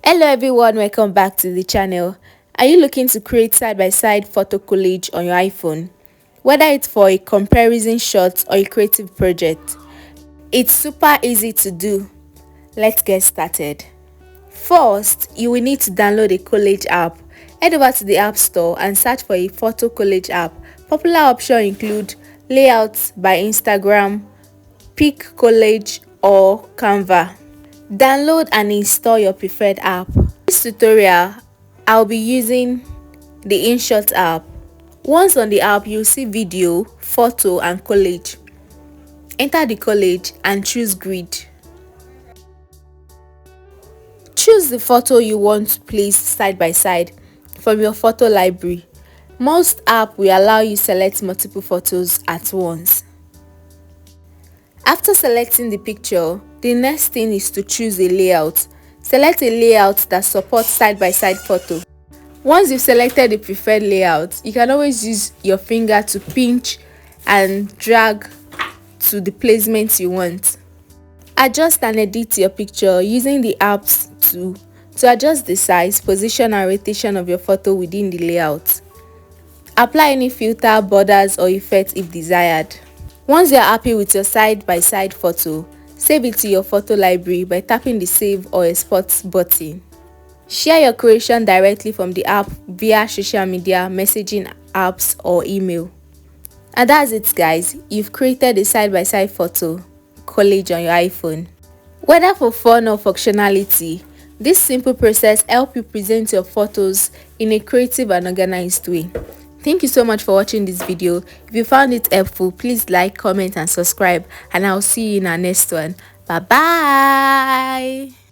Hello everyone, welcome back to the channel. Are you looking to create side-by-side photo collage on your iPhone? Whether it's for a comparison shot or a creative project, it's super easy to do. Let's get started. First, you will need to download a collage app. Head over to the App Store and search for a photo collage app. Popular options include Layouts by Instagram, Pic Collage or Canva. Download and install your preferred app. In this tutorial, I'll be using the InShot app. Once on the app, you'll see video, photo and collage. Enter the collage and choose grid. Choose the photo you want to place side by side from your photo library. Most apps will allow you select multiple photos at once. After selecting the picture, the next thing is to choose a layout. Select a layout that supports side-by-side photo. Once you've selected the preferred layout, you can always use your finger to pinch and drag to the placement you want. Adjust and edit your picture using the apps to adjust the size, position and rotation of your photo within the layout. Apply any filter, borders or effects if desired. Once you are happy with your side-by-side photo, save it to your photo library by tapping the Save or Export button. Share your creation directly from the app via social media, messaging apps or email. And that's it guys, you've created a side-by-side photo collage on your iPhone. Whether for fun or functionality, this simple process helps you present your photos in a creative and organized way. Thank you so much for watching this video. If you found it helpful, please like, comment and subscribe, and I'll see you in our next one. Bye bye.